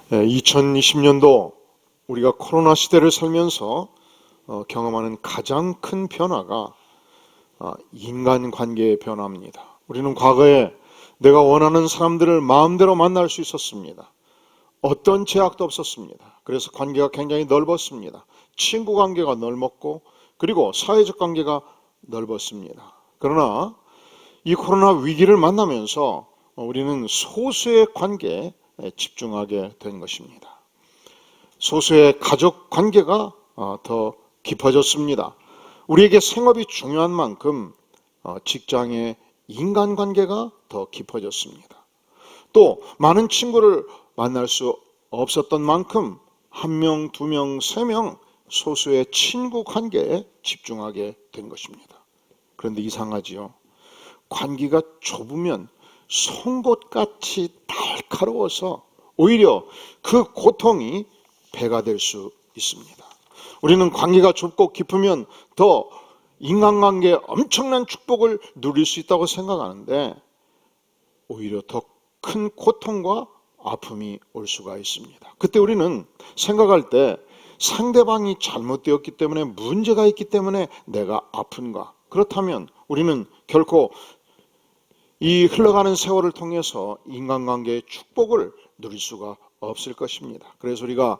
2020년도 우리가 코로나 시대를 살면서 경험하는 가장 큰 변화가 인간관계의 변화입니다. 우리는 과거에 내가 원하는 사람들을 마음대로 만날 수 있었습니다. 어떤 제약도 없었습니다. 그래서 관계가 굉장히 넓었습니다. 친구 관계가 넓었고 그리고 사회적 관계가 넓었습니다. 그러나 이 코로나 위기를 만나면서 우리는 소수의 관계에 집중하게 된 것입니다. 소수의 가족 관계가 더 깊어졌습니다. 우리에게 생업이 중요한 만큼 직장의 인간관계가 더 깊어졌습니다. 또 많은 친구를 만날 수 없었던 만큼 1명, 2명, 3명 소수의 친구 관계에 집중하게 된 것입니다. 그런데 이상하지요. 관계가 좁으면 송곳같이 날카로워서 오히려 그 고통이 배가 될 수 있습니다. 우리는 관계가 좁고 깊으면 더 인간관계에 엄청난 축복을 누릴 수 있다고 생각하는데 오히려 더 큰 고통과 아픔이 올 수가 있습니다. 그때 우리는 생각할 때 상대방이 잘못되었기 때문에 문제가 있기 때문에 내가 아픈가? 그렇다면 우리는 결코 이 흘러가는 세월을 통해서 인간관계의 축복을 누릴 수가 없을 것입니다. 그래서 우리가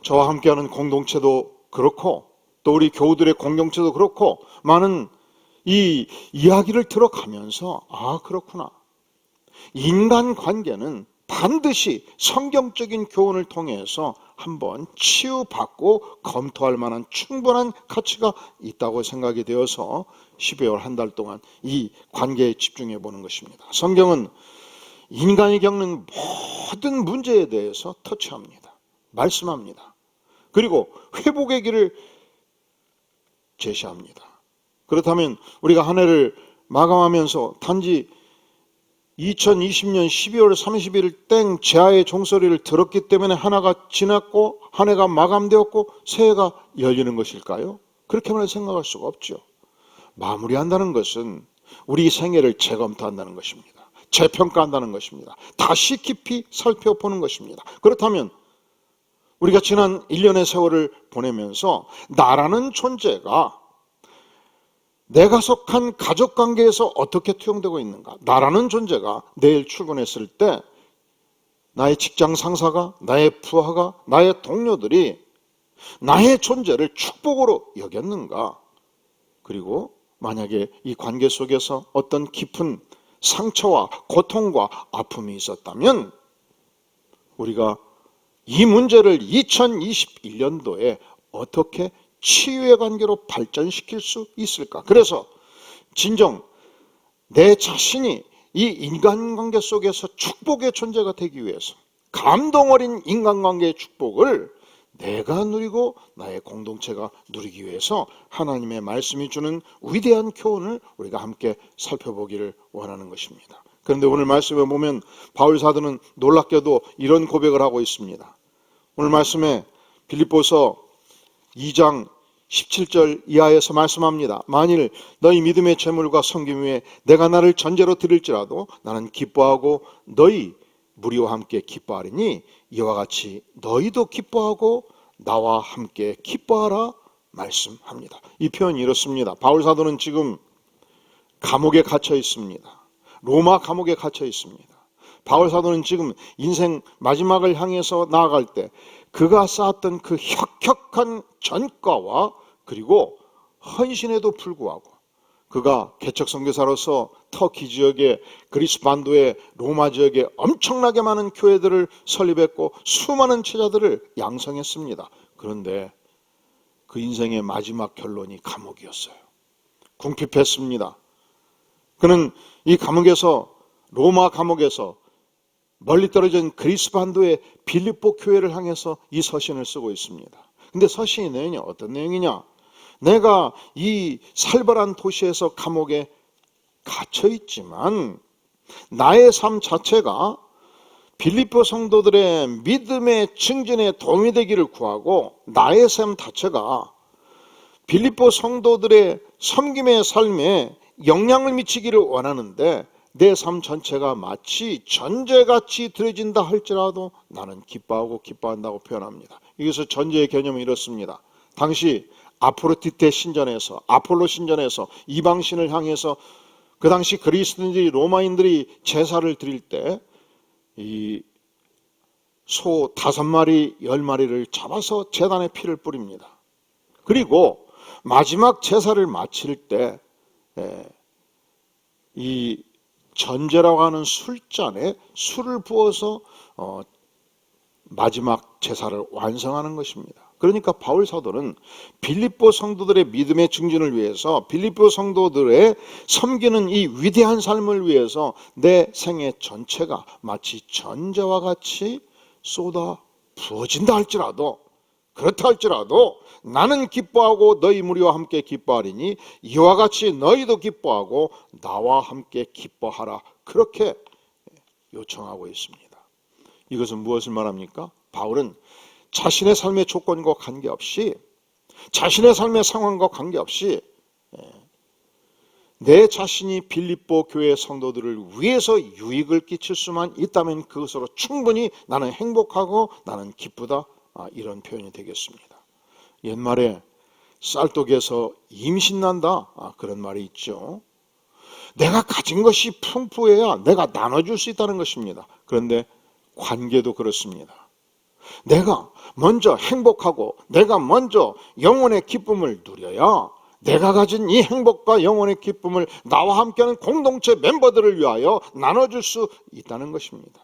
저와 함께하는 공동체도 그렇고 또 우리 교우들의 공동체도 그렇고 많은 이 이야기를 들어가면서 그렇구나. 인간관계는 반드시 성경적인 교훈을 통해서 한번 치유받고 검토할 만한 충분한 가치가 있다고 생각이 되어서 12월 한 달 동안 이 관계에 집중해 보는 것입니다. 성경은 인간이 겪는 모든 문제에 대해서 터치합니다. 말씀합니다. 그리고 회복의 길을 제시합니다. 그렇다면 우리가 한 해를 마감하면서 단지 2020년 12월 31일 땡 제아의 종소리를 들었기 때문에 한 해가 지났고 한 해가 마감되었고 새해가 열리는 것일까요? 그렇게만 생각할 수가 없죠. 마무리한다는 것은 우리 생애를 재검토한다는 것입니다. 재평가한다는 것입니다. 다시 깊이 살펴보는 것입니다. 그렇다면 우리가 지난 1년의 세월을 보내면서 나라는 존재가 내가 속한 가족관계에서 어떻게 투영되고 있는가? 나라는 존재가 내일 출근했을 때 나의 직장 상사가, 나의 부하가, 나의 동료들이 나의 존재를 축복으로 여겼는가? 그리고 만약에 이 관계 속에서 어떤 깊은 상처와 고통과 아픔이 있었다면 우리가 이 문제를 2021년도에 어떻게 치유의 관계로 발전시킬 수 있을까? 그래서 진정 내 자신이 이 인간관계 속에서 축복의 존재가 되기 위해서 감동 어린 인간관계의 축복을 내가 누리고 나의 공동체가 누리기 위해서 하나님의 말씀이 주는 위대한 교훈을 우리가 함께 살펴보기를 원하는 것입니다. 그런데 오늘 말씀에 보면 바울 사도는 놀랍게도 이런 고백을 하고 있습니다. 오늘 말씀에 빌립보서 2장 17절 이하에서 말씀합니다. 만일 너희 믿음의 재물과 섬김 위에 내가 나를 전제로 드릴지라도 나는 기뻐하고 너희 무리와 함께 기뻐하리니 이와 같이 너희도 기뻐하고 나와 함께 기뻐하라 말씀합니다. 이 표현이 이렇습니다. 바울 사도는 지금 감옥에 갇혀 있습니다. 로마 감옥에 갇혀 있습니다. 바울 사도는 지금 인생 마지막을 향해서 나아갈 때 그가 쌓았던 그 혁혁한 전과와 그리고 헌신에도 불구하고 그가 개척 선교사로서 터키 지역의 그리스 반도의 로마 지역에 엄청나게 많은 교회들을 설립했고 수많은 제자들을 양성했습니다. 그런데 그 인생의 마지막 결론이 감옥이었어요. 궁핍했습니다. 그는 이 감옥에서 로마 감옥에서 멀리 떨어진 그리스 반도의 빌립보 교회를 향해서 이 서신을 쓰고 있습니다. 근데 서신의 내용이 어떤 내용이냐? 내가 이 살벌한 도시에서 감옥에 갇혀 있지만 나의 삶 자체가 빌립보 성도들의 믿음의 증진에 도움이 되기를 구하고 나의 삶 자체가 빌립보 성도들의 섬김의 삶에 영향을 미치기를 원하는데 내 삶 전체가 마치 전제같이 드려진다 할지라도 나는 기뻐하고 기뻐한다고 표현합니다. 여기서 전제의 개념은 이렇습니다. 당시 아프로디테 신전에서, 아폴로 신전에서 이방신을 향해서 그 당시 그리스도인들이, 로마인들이 제사를 드릴 때 이 소 5마리, 10마리를 잡아서 제단에 피를 뿌립니다. 그리고 마지막 제사를 마칠 때 이 전제라고 하는 술잔에 술을 부어서 마지막 제사를 완성하는 것입니다. 그러니까 바울 사도는 빌립보 성도들의 믿음의 증진을 위해서, 빌립보 성도들의 섬기는 이 위대한 삶을 위해서 내 생애 전체가 마치 전제와 같이 쏟아 부어진다 할지라도, 그렇다 할지라도 나는 기뻐하고 너희 무리와 함께 기뻐하리니 이와 같이 너희도 기뻐하고 나와 함께 기뻐하라, 그렇게 요청하고 있습니다. 이것은 무엇을 말합니까? 바울은 자신의 삶의 조건과 관계없이, 자신의 삶의 상황과 관계없이 내 자신이 빌립보 교회 성도들을 위해서 유익을 끼칠 수만 있다면 그것으로 충분히 나는 행복하고 나는 기쁘다, 이런 표현이 되겠습니다. 옛말에 쌀독에서 임신난다, 그런 말이 있죠. 내가 가진 것이 풍부해야 내가 나눠줄 수 있다는 것입니다. 그런데 관계도 그렇습니다. 내가 먼저 행복하고 내가 먼저 영혼의 기쁨을 누려야 내가 가진 이 행복과 영혼의 기쁨을 나와 함께하는 공동체 멤버들을 위하여 나눠줄 수 있다는 것입니다.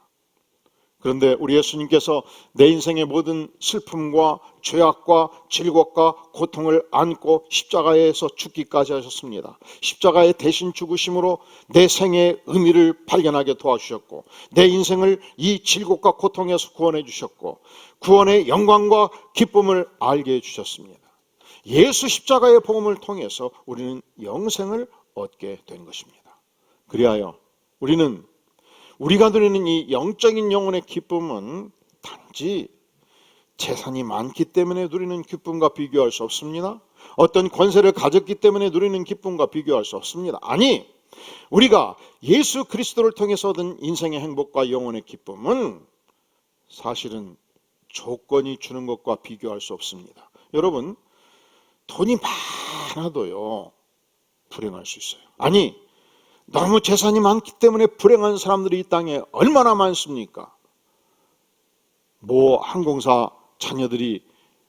그런데 우리 예수님께서 내 인생의 모든 슬픔과 죄악과 질곡과 고통을 안고 십자가에서 죽기까지 하셨습니다. 십자가의 대신 죽으심으로 내 생의 의미를 발견하게 도와주셨고, 내 인생을 이 질곡과 고통에서 구원해 주셨고, 구원의 영광과 기쁨을 알게 해주셨습니다. 예수 십자가의 복음을 통해서 우리는 영생을 얻게 된 것입니다. 그리하여 우리가 누리는 이 영적인 영혼의 기쁨은 단지 재산이 많기 때문에 누리는 기쁨과 비교할 수 없습니다. 어떤 권세를 가졌기 때문에 누리는 기쁨과 비교할 수 없습니다. 아니, 우리가 예수 그리스도를 통해서 얻은 인생의 행복과 영혼의 기쁨은 사실은 조건이 주는 것과 비교할 수 없습니다. 여러분, 돈이 많아도요 불행할 수 있어요. 아니, 너무 재산이 많기 때문에 불행한 사람들이 이 땅에 얼마나 많습니까? 모 항공사 자녀들이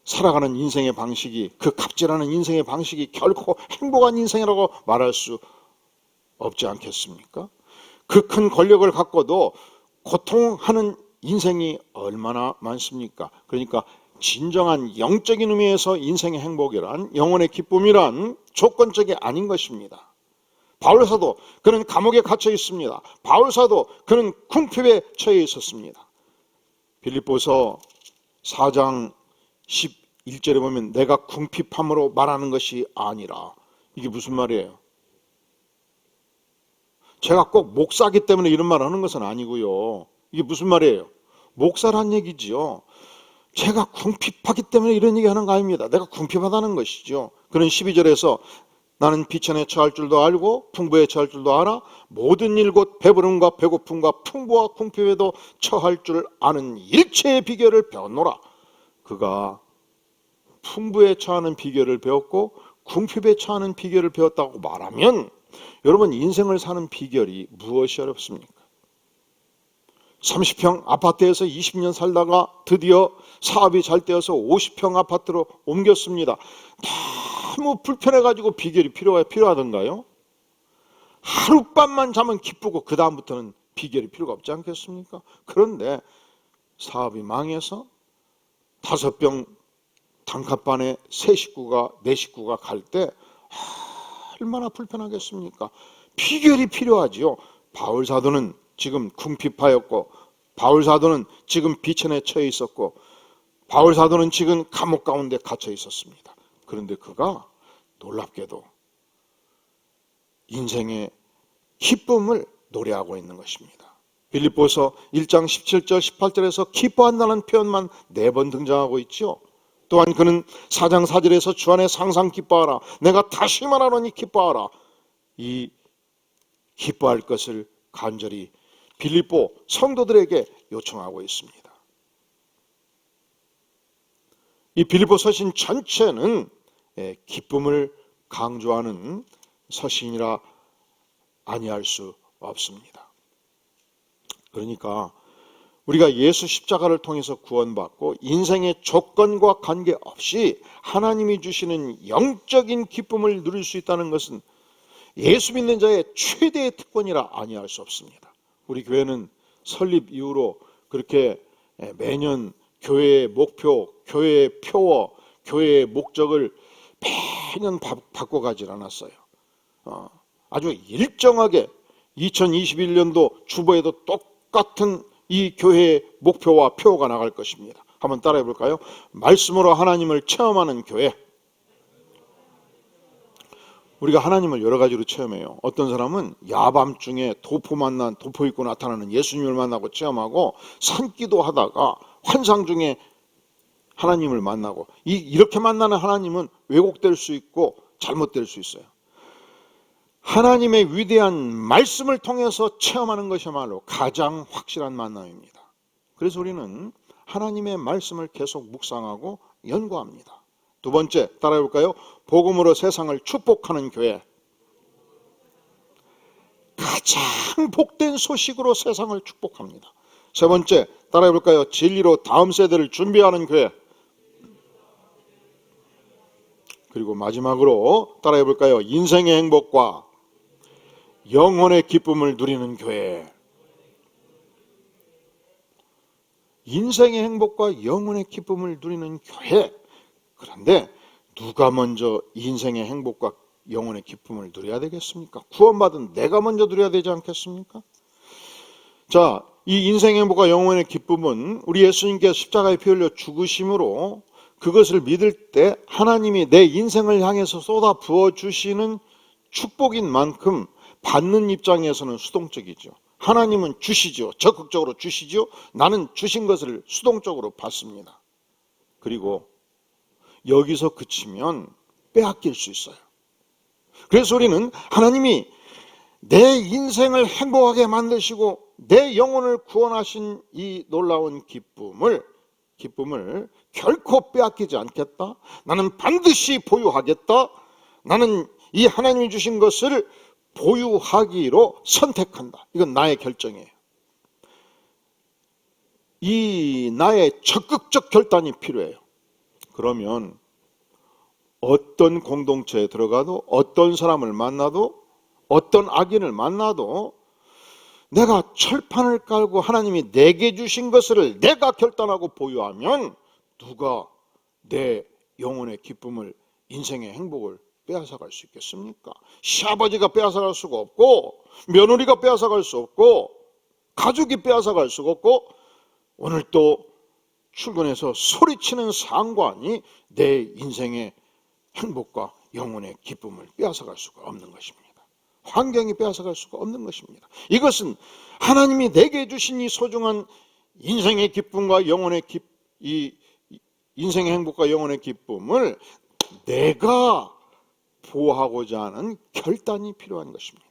살아가는 인생의 방식이, 그 갑질하는 인생의 방식이 결코 행복한 인생이라고 말할 수 없지 않겠습니까? 그 큰 권력을 갖고도 고통하는 인생이 얼마나 많습니까? 그러니까 진정한 영적인 의미에서 인생의 행복이란, 영혼의 기쁨이란 조건적이 아닌 것입니다. 바울사도 그는 감옥에 갇혀 있습니다. 바울사도 그는 궁핍에 처해 있었습니다. 빌립보서 4장 11절에 보면 내가 궁핍함으로 말하는 것이 아니라, 이게 무슨 말이에요? 제가 꼭 목사기 때문에 이런 말 하는 것은 아니고요. 이게 무슨 말이에요? 목사란 얘기지요. 제가 궁핍하기 때문에 이런 얘기 하는 거 아닙니다. 내가 궁핍하다는 것이죠. 그는 12절에서 나는 비천에 처할 줄도 알고 풍부에 처할 줄도 알아 모든 일 곧 배부름과 배고픔과 풍부와 궁핍에도 처할 줄 아는 일체의 비결을 배웠노라. 그가 풍부에 처하는 비결을 배웠고 궁핍에 처하는 비결을 배웠다고 말하면, 여러분, 인생을 사는 비결이 무엇이 어렵습니까? 30평 아파트에서 20년 살다가 드디어 사업이 잘 되어서 50평 아파트로 옮겼습니다. 너무 불편해가지고 비결이 필요하던가요? 하룻밤만 자면 기쁘고 그 다음부터는 비결이 필요가 없지 않겠습니까? 그런데 사업이 망해서 5병 단칸방에 네 식구가 갈 때 얼마나 불편하겠습니까? 비결이 필요하지요. 바울 사도는 지금 궁핍하였고, 바울 사도는 지금 비천에 처해 있었고, 바울 사도는 지금 감옥 가운데 갇혀 있었습니다. 그런데 그가 놀랍게도 인생의 기쁨을 노래하고 있는 것입니다. 빌립보서 1장 17절 18절에서 기뻐한다는 표현만 4번 등장하고 있죠. 또한 그는 4장 4절에서 주 안에 항상 기뻐하라, 내가 다시 말하노니 기뻐하라, 이 기뻐할 것을 간절히 빌립보 성도들에게 요청하고 있습니다. 이 빌립보 서신 전체는 기쁨을 강조하는 서신이라 아니할 수 없습니다. 그러니까 우리가 예수 십자가를 통해서 구원받고 인생의 조건과 관계없이 하나님이 주시는 영적인 기쁨을 누릴 수 있다는 것은 예수 믿는 자의 최대의 특권이라 아니할 수 없습니다. 우리 교회는 설립 이후로 그렇게 매년 교회의 목표, 교회의 표어, 교회의 목적을 매년 바꿔가질 않았어요. 아주 일정하게 2021년도 주보에도 똑같은 이 교회의 목표와 표어가 나갈 것입니다. 한번 따라해 볼까요? 말씀으로 하나님을 체험하는 교회. 우리가 하나님을 여러 가지로 체험해요. 어떤 사람은 야밤중에 도포 입고 나타나는 예수님을 만나고 체험하고 산기도 하다가 환상 중에 하나님을 만나고, 이렇게 만나는 하나님은 왜곡될 수 있고 잘못될 수 있어요. 하나님의 위대한 말씀을 통해서 체험하는 것이야말로 가장 확실한 만남입니다. 그래서 우리는 하나님의 말씀을 계속 묵상하고 연구합니다. 두 번째, 따라해 볼까요? 복음으로 세상을 축복하는 교회. 가장 복된 소식으로 세상을 축복합니다. 세 번째, 따라해 볼까요? 진리로 다음 세대를 준비하는 교회. 그리고 마지막으로 따라해 볼까요? 인생의 행복과 영혼의 기쁨을 누리는 교회. 인생의 행복과 영혼의 기쁨을 누리는 교회. 그런데 누가 먼저 인생의 행복과 영혼의 기쁨을 누려야 되겠습니까? 구원받은 내가 먼저 누려야 되지 않겠습니까? 자, 이 인생의 행복과 영혼의 기쁨은 우리 예수님께서 십자가에 피 흘려 죽으심으로 그것을 믿을 때 하나님이 내 인생을 향해서 쏟아 부어주시는 축복인 만큼 받는 입장에서는 수동적이죠. 하나님은 주시죠. 적극적으로 주시죠. 나는 주신 것을 수동적으로 받습니다. 그리고 여기서 그치면 빼앗길 수 있어요. 그래서 우리는 하나님이 내 인생을 행복하게 만드시고 내 영혼을 구원하신 이 놀라운 기쁨을 결코 빼앗기지 않겠다. 나는 반드시 보유하겠다. 나는 이 하나님이 주신 것을 보유하기로 선택한다. 이건 나의 결정이에요. 이 나의 적극적 결단이 필요해요. 그러면 어떤 공동체에 들어가도, 어떤 사람을 만나도, 어떤 악인을 만나도 내가 철판을 깔고 하나님이 내게 주신 것을 내가 결단하고 보유하면 누가 내 영혼의 기쁨을, 인생의 행복을 빼앗아갈 수 있겠습니까? 시아버지가 빼앗아갈 수가 없고, 며느리가 빼앗아갈 수 없고, 가족이 빼앗아갈 수가 없고, 오늘 또 출근해서 소리치는 상관이 내 인생의 행복과 영혼의 기쁨을 빼앗아갈 수가 없는 것입니다. 환경이 빼앗아갈 수가 없는 것입니다. 이것은 하나님이 내게 주신 이 소중한 인생의 기쁨과 영혼의 이 인생의 행복과 영혼의 기쁨을 내가 보호하고자 하는 결단이 필요한 것입니다.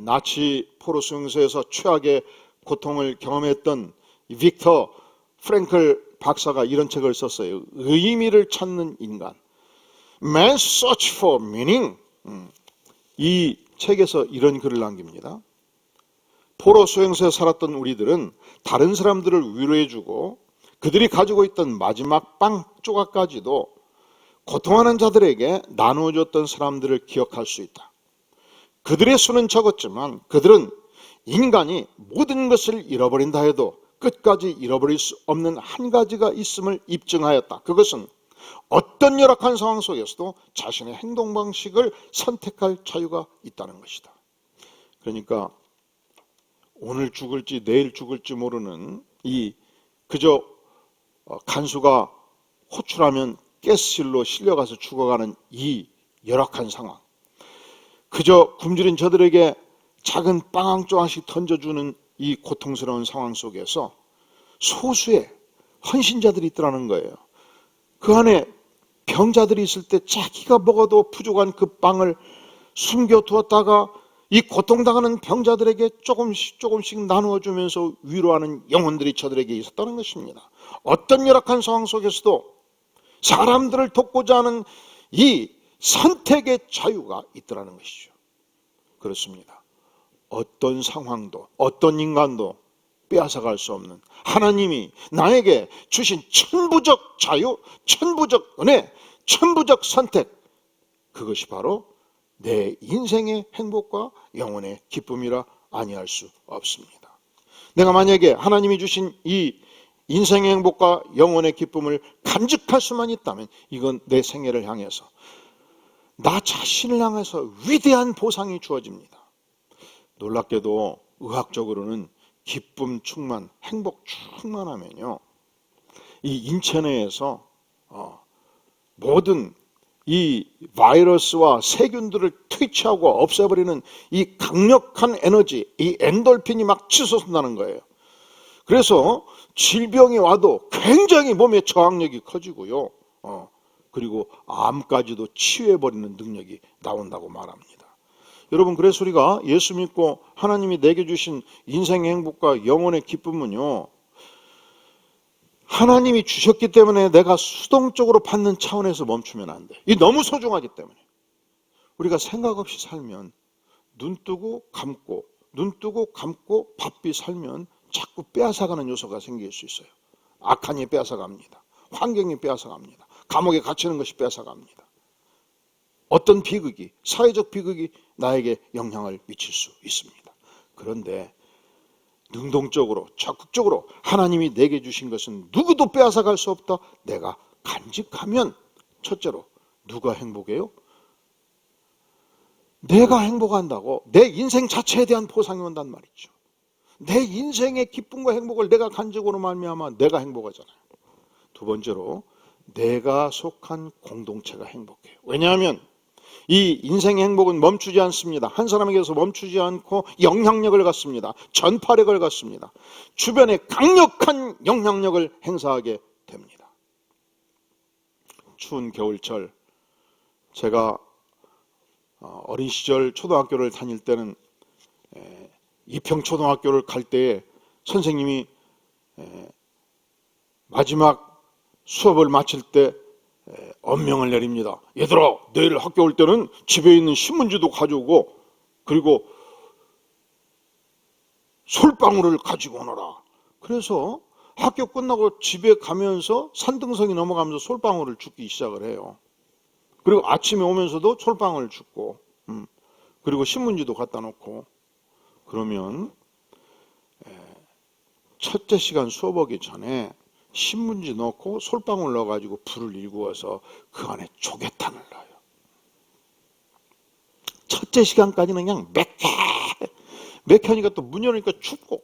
나치 포로 수용소에서 최악의 고통을 경험했던 빅터 프랭클 박사가 이런 책을 썼어요. 의미를 찾는 인간. Man's Search for Meaning. 이 책에서 이런 글을 남깁니다. 포로 수용소에 살았던 우리들은 다른 사람들을 위로해주고 그들이 가지고 있던 마지막 빵 조각까지도 고통하는 자들에게 나누어줬던 사람들을 기억할 수 있다. 그들의 수는 적었지만 그들은 인간이 모든 것을 잃어버린다 해도 끝까지 잃어버릴 수 없는 한 가지가 있음을 입증하였다. 그것은 어떤 열악한 상황 속에서도 자신의 행동 방식을 선택할 자유가 있다는 것이다. 그러니까 오늘 죽을지 내일 죽을지 모르는 그저 간수가 호출하면 가스실로 실려가서 죽어가는 이 열악한 상황, 그저 굶주린 저들에게 작은 빵 한 조각씩 던져주는 이 고통스러운 상황 속에서 소수의 헌신자들이 있더라는 거예요. 그 안에 병자들이 있을 때 자기가 먹어도 부족한 그 빵을 숨겨두었다가 이 고통당하는 병자들에게 조금씩 나누어 주면서 위로하는 영혼들이 저들에게 있었다는 것입니다. 어떤 열악한 상황 속에서도 사람들을 돕고자 하는 이 선택의 자유가 있더라는 것이죠. 그렇습니다. 어떤 상황도 어떤 인간도 빼앗아갈 수 없는 하나님이 나에게 주신 천부적 자유, 천부적 은혜, 천부적 선택, 그것이 바로 내 인생의 행복과 영혼의 기쁨이라 아니할 수 없습니다. 내가 만약에 하나님이 주신 이 인생의 행복과 영혼의 기쁨을 간직할 수만 있다면 이건 내 생애를 향해서, 나 자신을 향해서 위대한 보상이 주어집니다. 놀랍게도 의학적으로는 기쁨 충만, 행복 충만하면요, 이 인체 내에서 모든 이 바이러스와 세균들을 퇴치하고 없애버리는 이 강력한 에너지, 이 엔돌핀이 막 치솟는다는 거예요. 그래서 질병이 와도 굉장히 몸의 저항력이 커지고요, 그리고 암까지도 치유해버리는 능력이 나온다고 말합니다. 여러분, 그래서 우리가 예수 믿고 하나님이 내게 주신 인생의 행복과 영혼의 기쁨은요, 하나님이 주셨기 때문에 내가 수동적으로 받는 차원에서 멈추면 안 돼. 이 너무 소중하기 때문에. 우리가 생각 없이 살면, 눈 뜨고 감고 바삐 살면 자꾸 빼앗아가는 요소가 생길 수 있어요. 악한 이 빼앗아갑니다. 환경이 빼앗아갑니다. 감옥에 갇히는 것이 빼앗아갑니다. 어떤 비극이, 사회적 비극이 나에게 영향을 미칠 수 있습니다. 그런데 능동적으로, 적극적으로 하나님이 내게 주신 것은 누구도 빼앗아갈 수 없다. 내가 간직하면, 첫째로 누가 행복해요? 내가 행복한다고 내 인생 자체에 대한 보상이 온단 말이죠. 내 인생의 기쁨과 행복을 내가 간직으로 말미암아 내가 행복하잖아요. 두 번째로 내가 속한 공동체가 행복해요. 왜냐하면 이 인생의 행복은 멈추지 않습니다. 한 사람에게서 멈추지 않고 영향력을 갖습니다. 전파력을 갖습니다. 주변에 강력한 영향력을 행사하게 됩니다. 추운 겨울철, 제가 어린 시절 초등학교를 다닐 때는 이평초등학교를 갈 때에 선생님이 마지막 수업을 마칠 때 엄명을 내립니다. 얘들아, 내일 학교 올 때는 집에 있는 신문지도 가져오고, 그리고 솔방울을 가지고 오너라. 그래서 학교 끝나고 집에 가면서 산등성이 넘어가면서 솔방울을 줍기 시작을 해요. 그리고 아침에 오면서도 솔방울을 줍고, 그리고 신문지도 갖다 놓고, 그러면 첫째 시간 수업 오기 전에 신문지 넣고 솔방울 넣어가지고 불을 일구어서 그 안에 조개탄을 넣어요. 첫째 시간까지는 그냥 맥혀니까 또 문 열으니까 춥고,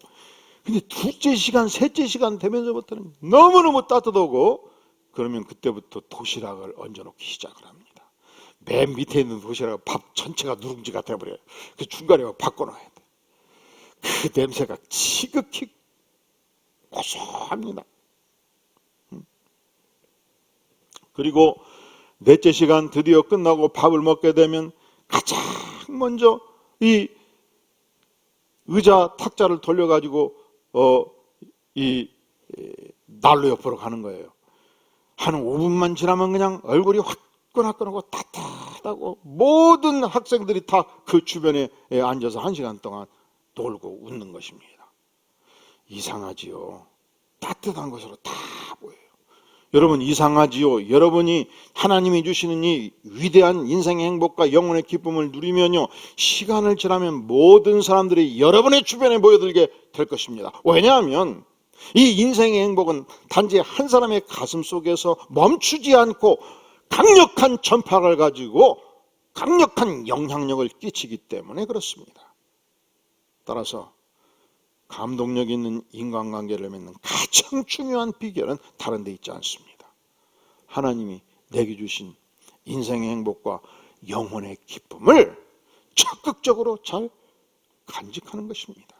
근데 둘째 시간, 셋째 시간 되면서부터는 너무너무 따뜻하고, 그러면 그때부터 도시락을 얹어놓기 시작을 합니다. 맨 밑에 있는 도시락은 밥 전체가 누룽지가 돼버려요. 그 중간에 바꿔놔야 돼. 그 냄새가 지극히 고소합니다. 그리고 넷째 시간 드디어 끝나고 밥을 먹게 되면 가장 먼저 이 의자 탁자를 돌려가지고 이 난로 옆으로 가는 거예요. 한 5분만 지나면 그냥 얼굴이 화끈화끈하고 따뜻하고 모든 학생들이 다 그 주변에 앉아서 1시간 동안 놀고 웃는 것입니다. 이상하지요. 따뜻한 것으로 다 보여요. 여러분, 이상하지요. 여러분이 하나님이 주시는 이 위대한 인생의 행복과 영혼의 기쁨을 누리면요, 시간을 지나면 모든 사람들이 여러분의 주변에 모여들게 될 것입니다. 왜냐하면 이 인생의 행복은 단지 한 사람의 가슴 속에서 멈추지 않고 강력한 전파를 가지고 강력한 영향력을 끼치기 때문에 그렇습니다. 따라서 감동력 있는 인간관계를 맺는 가장 중요한 비결은 다른 데 있지 않습니다. 하나님이 내게 주신 인생의 행복과 영혼의 기쁨을 적극적으로 잘 간직하는 것입니다.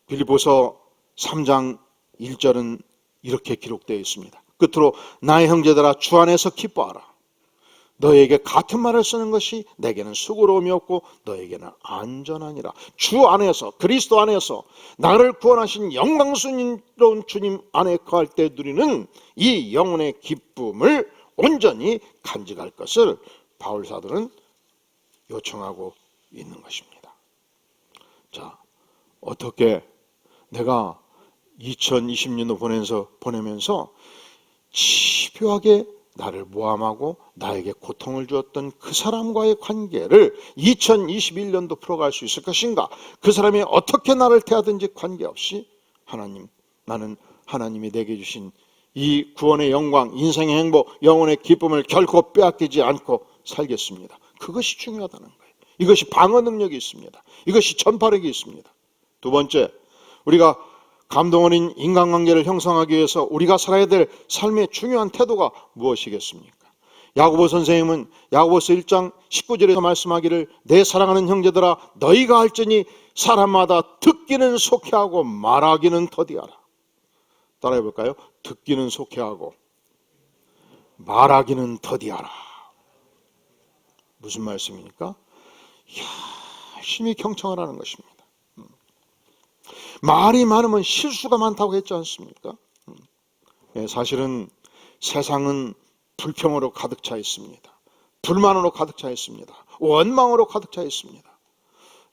빌립보서 3장 1절은 이렇게 기록되어 있습니다. 끝으로 나의 형제들아, 주 안에서 기뻐하라. 너에게 같은 말을 쓰는 것이 내게는 수고로움이 없고 너에게는 안전하니라. 주 안에서, 그리스도 안에서 나를 구원하신 영광스러운 주님 안에 거할 때 누리는 이 영혼의 기쁨을 온전히 간직할 것을 바울 사도는 요청하고 있는 것입니다. 자, 어떻게 내가 2020년도 보내면서 집요하게 나를 모함하고 나에게 고통을 주었던 그 사람과의 관계를 2021년도 풀어갈 수 있을 것인가? 그 사람이 어떻게 나를 대하든지 관계없이 나는 하나님이 내게 주신 이 구원의 영광, 인생의 행복, 영혼의 기쁨을 결코 빼앗기지 않고 살겠습니다. 그것이 중요하다는 거예요. 이것이 방어 능력이 있습니다. 이것이 전파력이 있습니다. 두 번째, 우리가 감동 어린 인간관계를 형성하기 위해서 우리가 살아야 될 삶의 중요한 태도가 무엇이겠습니까? 야고보 선생님은 야고보서 1장 19절에서 말씀하기를 내 사랑하는 형제들아 너희가 할지니 사람마다 듣기는 속해하고 말하기는 더디하라. 따라해 볼까요? 듣기는 속해하고 말하기는 더디하라. 무슨 말씀입니까? 열심히 경청을 하는 것입니다. 말이 많으면 실수가 많다고 했지 않습니까? 사실은 세상은 불평으로 가득 차 있습니다. 불만으로 가득 차 있습니다. 원망으로 가득 차 있습니다.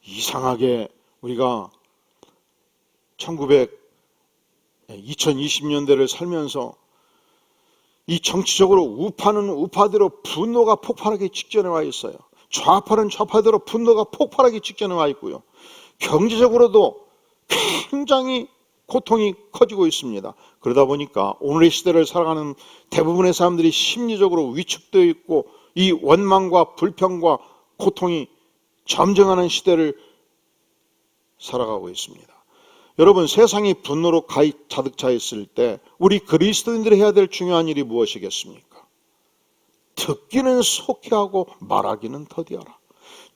이상하게 우리가 2020년대를 살면서 이 정치적으로 우파는 우파대로 분노가 폭발하기 직전에 와 있어요. 좌파는 좌파대로 분노가 폭발하기 직전에 와 있고요. 경제적으로도 굉장히 고통이 커지고 있습니다. 그러다 보니까 오늘의 시대를 살아가는 대부분의 사람들이 심리적으로 위축되어 있고 이 원망과 불평과 고통이 점증하는 시대를 살아가고 있습니다. 여러분, 세상이 분노로 가득 차 있을 때 우리 그리스도인들이 해야 될 중요한 일이 무엇이겠습니까? 듣기는 속히하고 말하기는 더디하라.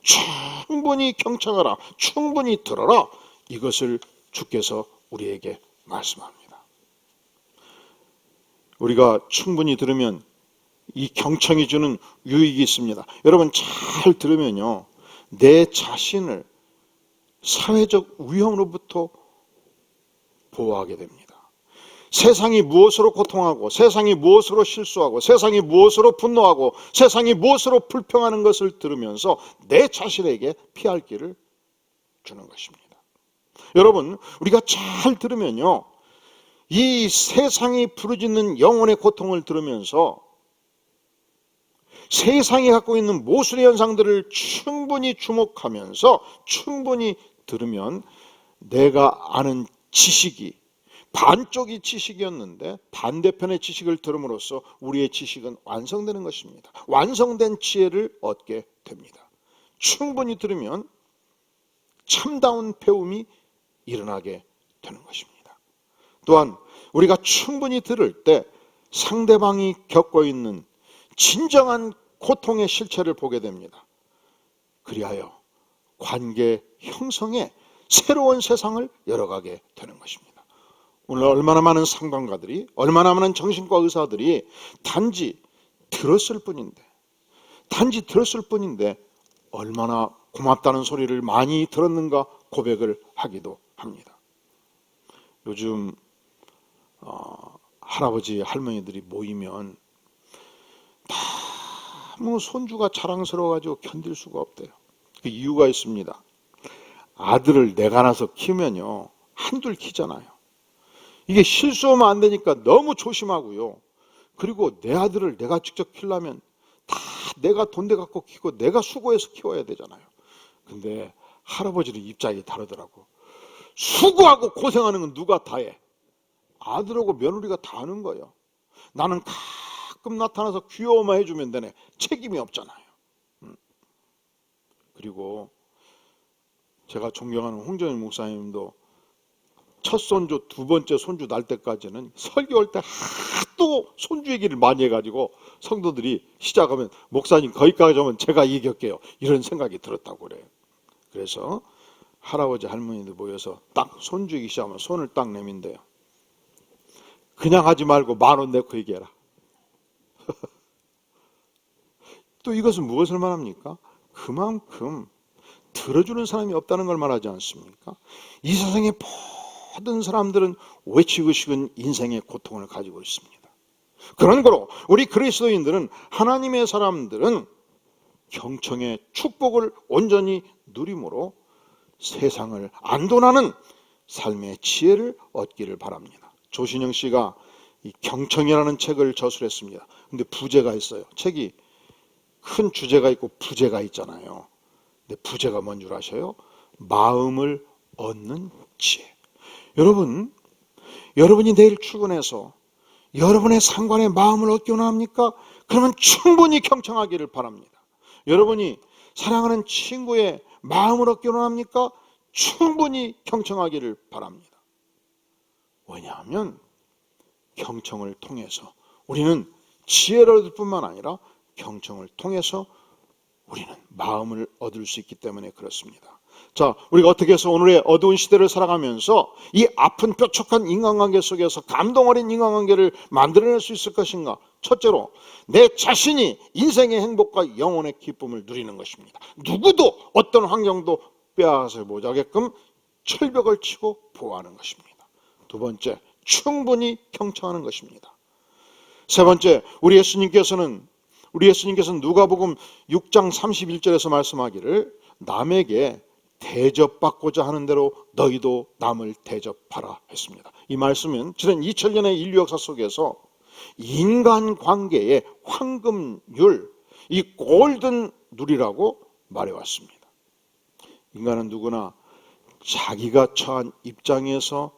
충분히 경청하라. 충분히 들어라. 이것을 주께서 우리에게 말씀합니다. 우리가 충분히 들으면 이 경청이 주는 유익이 있습니다. 여러분, 잘 들으면요, 내 자신을 사회적 위험으로부터 보호하게 됩니다. 세상이 무엇으로 고통하고, 세상이 무엇으로 실수하고, 세상이 무엇으로 분노하고, 세상이 무엇으로 불평하는 것을 들으면서 내 자신에게 피할 길을 주는 것입니다. 여러분, 우리가 잘 들으면요, 이 세상이 부르짖는 영혼의 고통을 들으면서 세상이 갖고 있는 모순의 현상들을 충분히 주목하면서 충분히 들으면 내가 아는 지식이 반쪽이 지식이었는데 반대편의 지식을 들음으로써 우리의 지식은 완성되는 것입니다. 완성된 지혜를 얻게 됩니다. 충분히 들으면 참다운 배움이 일어나게 되는 것입니다. 또한 우리가 충분히 들을 때 상대방이 겪고 있는 진정한 고통의 실체를 보게 됩니다. 그리하여 관계 형성에 새로운 세상을 열어가게 되는 것입니다. 오늘 얼마나 많은 상담가들이, 얼마나 많은 정신과 의사들이 단지 들었을 뿐인데 얼마나 고맙다는 소리를 많이 들었는가 고백을 하기도 합니다. 요즘 할아버지 할머니들이 모이면 너무 손주가 자랑스러워가지고 견딜 수가 없대요. 그 이유가 있습니다. 아들을 내가 낳아서 키우면요, 한둘 키잖아요. 이게 실수하면 안 되니까 너무 조심하고요. 그리고 내 아들을 내가 직접 키우려면 다 내가 돈 내 갖고 키우고 내가 수고해서 키워야 되잖아요. 근데 할아버지는 입장이 다르더라고. 수고하고 고생하는 건 누가 다 해? 아들하고 며느리가 다 하는 거예요. 나는 가끔 나타나서 귀여워만 해주면 되네. 책임이 없잖아요. 그리고 제가 존경하는 홍정일 목사님도 첫 손주, 두 번째 손주 날 때까지는 설교할 때 하도 손주 얘기를 많이 해가지고 성도들이 시작하면 목사님 거기까지 오면 제가 이겼게요. 이런 생각이 들었다고 그래요. 그래서 할아버지 할머니들 모여서 딱 손주 얘기 시작하면 손을 딱 내민대요. 그냥 하지 말고 10,000원 내고 얘기해라. 또 이것은 무엇을 말합니까? 그만큼 들어주는 사람이 없다는 걸 말하지 않습니까? 이 세상의 모든 사람들은 외치고 싶은 인생의 고통을 가지고 있습니다. 그런 거로 우리 그리스도인들은, 하나님의 사람들은 경청의 축복을 온전히 누림으로 세상을 안돈하는 삶의 지혜를 얻기를 바랍니다. 조신영 씨가 이 경청이라는 책을 저술했습니다. 근데 부제가 있어요. 책이 큰 주제가 있고 부제가 있잖아요. 근데 부제가 뭔 줄 아셔요? 마음을 얻는 지혜. 여러분이 내일 출근해서 여러분의 상관의 마음을 얻기 원합니까? 그러면 충분히 경청하기를 바랍니다. 여러분이 사랑하는 친구의 마음을 얻기 원합니까? 충분히 경청하기를 바랍니다. 왜냐하면 경청을 통해서 우리는 지혜를 얻을 뿐만 아니라 경청을 통해서 우리는 마음을 얻을 수 있기 때문에 그렇습니다. 자, 우리가 어떻게 해서 오늘의 어두운 시대를 살아가면서 이 아픈 뾰족한 인간관계 속에서 감동 어린 인간관계를 만들어낼 수 있을 것인가? 첫째로, 내 자신이 인생의 행복과 영혼의 기쁨을 누리는 것입니다. 누구도 어떤 환경도 빼앗아 못하게끔 철벽을 치고 보호하는 것입니다. 두 번째, 충분히 경청하는 것입니다. 세 번째, 우리 예수님께서는 누가복음 6장 31절에서 말씀하기를, 남에게 대접받고자 하는 대로 너희도 남을 대접하라 했습니다. 이 말씀은 지난 2000년의 인류 역사 속에서 인간관계의 황금률, 이 골든 룰이라고 말해왔습니다. 인간은 누구나 자기가 처한 입장에서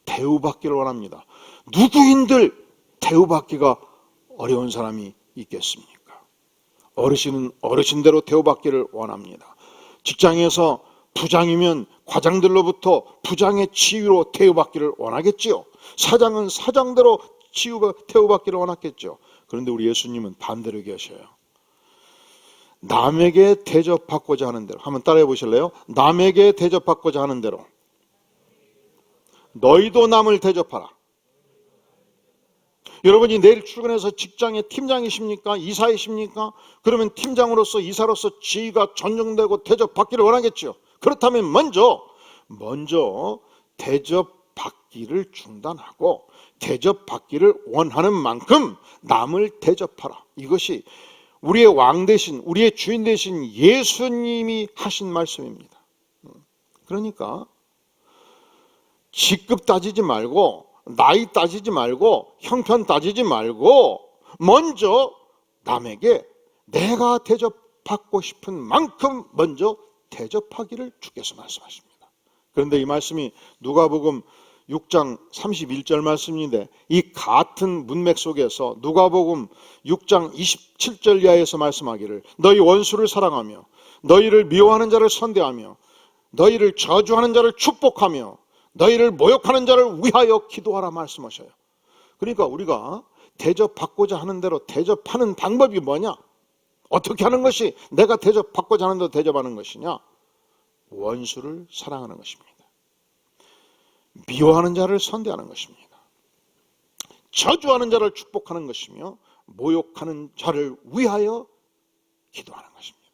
대우받기를 원합니다. 누구인들 대우받기가 어려운 사람이 있겠습니까? 어르신은 어르신대로 대우받기를 원합니다. 직장에서 부장이면 과장들로부터 부장의 지위로 대우받기를 원하겠지요. 사장은 사장대로 대우받기를 원하겠죠. 그런데 우리 예수님은 반대로 얘기하셔요. 남에게 대접받고자 하는 대로, 한번 따라해 보실래요? 남에게 대접받고자 하는 대로 너희도 남을 대접하라. 여러분이 내일 출근해서 직장의 팀장이십니까? 이사이십니까? 그러면 팀장으로서, 이사로서 지위가 존중되고 대접받기를 원하겠죠. 그렇다면 먼저 대접받기를 중단하고 대접받기를 원하는 만큼 남을 대접하라. 이것이 우리의 왕 대신, 우리의 주인 대신 예수님이 하신 말씀입니다. 그러니까 직급 따지지 말고, 나이 따지지 말고, 형편 따지지 말고, 먼저 남에게 내가 대접받고 싶은 만큼 먼저 대접하기를 주께서 말씀하십니다. 그런데 이 말씀이 누가복음 6장 31절 말씀인데, 이 같은 문맥 속에서 누가복음 6장 27절 이하에서 말씀하기를, 너희 원수를 사랑하며 너희를 미워하는 자를 선대하며 너희를 저주하는 자를 축복하며 너희를 모욕하는 자를 위하여 기도하라 말씀하셔요. 그러니까 우리가 대접받고자 하는 대로 대접하는 방법이 뭐냐? 어떻게 하는 것이 내가 대접받고자 하는 대로 대접하는 것이냐? 원수를 사랑하는 것입니다. 미워하는 자를 선대하는 것입니다. 저주하는 자를 축복하는 것이며 모욕하는 자를 위하여 기도하는 것입니다.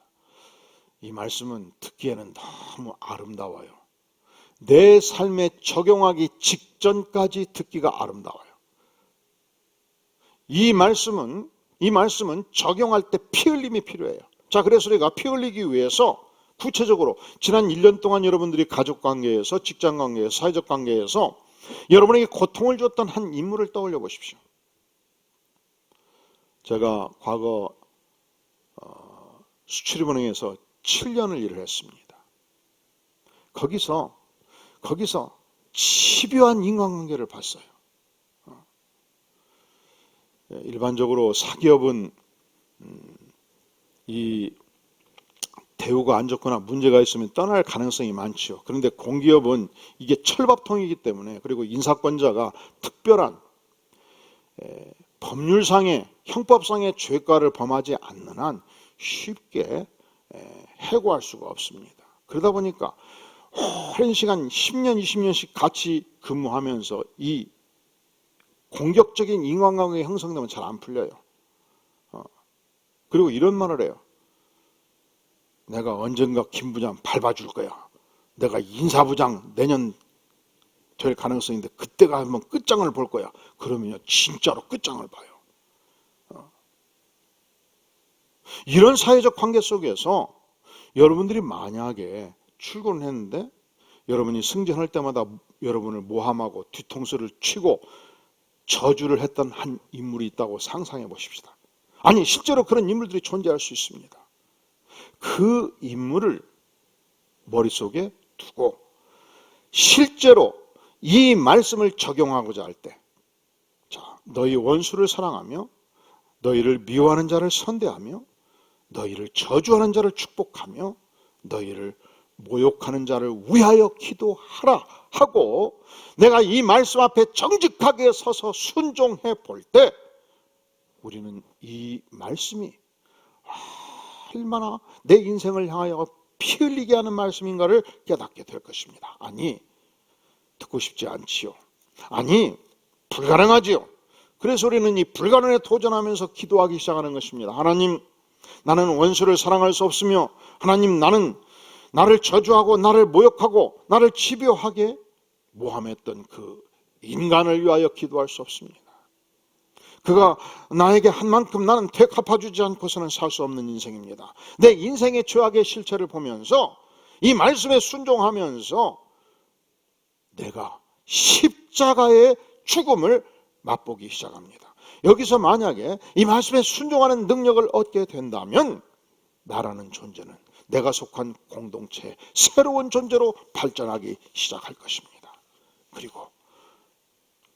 이 말씀은 듣기에는 너무 아름다워요. 내 삶에 적용하기 직전까지 듣기가 아름다워요. 이 말씀은 적용할 때 피 흘림이 필요해요. 자, 그래서 우리가 피 흘리기 위해서 구체적으로 지난 1년 동안 여러분들이 가족관계에서, 직장관계에서, 사회적 관계에서 여러분에게 고통을 줬던 한 인물을 떠올려 보십시오. 제가 과거 수출입은행에서 7년을 일을 했습니다. 거기서 집요한 인간관계를 봤어요. 일반적으로 사기업은 이 대우가 안 좋거나 문제가 있으면 떠날 가능성이 많죠. 그런데 공기업은 이게 철밥통이기 때문에, 그리고 인사권자가 특별한 법률상의, 형법상의 죄과를 범하지 않는 한 쉽게 해고할 수가 없습니다. 그러다 보니까 오랜 시간 10년, 20년씩 같이 근무하면서 이 공격적인 인간관계가 형성되면 잘 안 풀려요. 그리고 이런 말을 해요. 내가 언젠가 김 부장 밟아줄 거야. 내가 인사부장 내년 될 가능성이 있는데 그때가 한번 끝장을 볼 거야. 그러면요 진짜로 끝장을 봐요. 이런 사회적 관계 속에서 여러분들이 만약에 출근을 했는데 여러분이 승진할 때마다 여러분을 모함하고 뒤통수를 치고 저주를 했던 한 인물이 있다고 상상해 보십시다. 아니 실제로 그런 인물들이 존재할 수 있습니다. 그 인물을 머릿속에 두고 실제로 이 말씀을 적용하고자 할 때, 자, 너희 원수를 사랑하며 너희를 미워하는 자를 선대하며 너희를 저주하는 자를 축복하며 너희를 모욕하는 자를 위하여 기도하라 하고 내가 이 말씀 앞에 정직하게 서서 순종해 볼 때 우리는 이 말씀이 얼마나 내 인생을 향하여 피 흘리게 하는 말씀인가를 깨닫게 될 것입니다. 아니, 듣고 싶지 않지요. 아니, 불가능하지요. 그래서 우리는 이 불가능에 도전하면서 기도하기 시작하는 것입니다. 하나님, 나는 원수를 사랑할 수 없으며 하나님, 나는 나를 저주하고 나를 모욕하고 나를 집요하게 모함했던 그 인간을 위하여 기도할 수 없습니다. 그가 나에게 한 만큼 나는 되갚아주지 않고서는 살 수 없는 인생입니다. 내 인생의 죄악의 실체를 보면서 이 말씀에 순종하면서 내가 십자가의 죽음을 맛보기 시작합니다. 여기서 만약에 이 말씀에 순종하는 능력을 얻게 된다면 나라는 존재는 내가 속한 공동체의 새로운 존재로 발전하기 시작할 것입니다. 그리고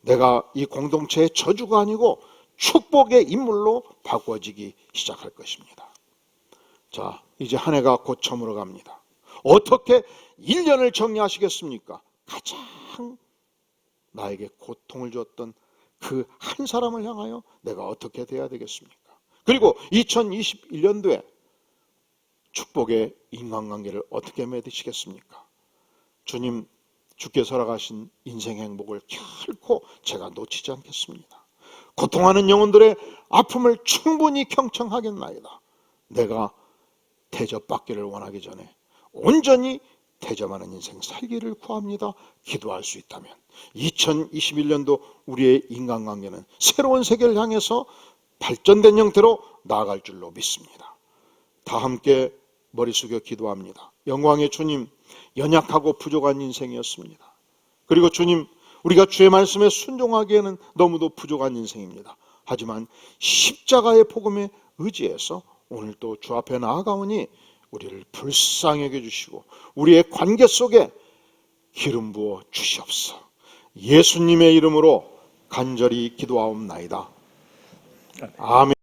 내가 이 공동체의 저주가 아니고 축복의 인물로 바꿔지기 시작할 것입니다. 자, 이제 한 해가 곧 저물어 갑니다. 어떻게 1년을 정리하시겠습니까? 가장 나에게 고통을 줬던 그 한 사람을 향하여 내가 어떻게 돼야 되겠습니까? 그리고 2021년도에 축복의 인간관계를 어떻게 맺으시겠습니까? 주님, 주께서 허락하신 인생의 행복을 결코 제가 놓치지 않겠습니다. 고통하는 영혼들의 아픔을 충분히 경청하겠나이다. 내가 대접받기를 원하기 전에 온전히 대접하는 인생 살기를 구합니다. 기도할 수 있다면 2021년도 우리의 인간관계는 새로운 세계를 향해서 발전된 형태로 나아갈 줄로 믿습니다. 다 함께 머리 숙여 기도합니다. 영광의 주님, 연약하고 부족한 인생이었습니다. 그리고 주님, 우리가 주의 말씀에 순종하기에는 너무도 부족한 인생입니다. 하지만 십자가의 복음에 의지해서 오늘 또 주 앞에 나아가오니 우리를 불쌍히 여겨주시고 우리의 관계 속에 기름 부어 주시옵소서. 예수님의 이름으로 간절히 기도하옵나이다. 아멘.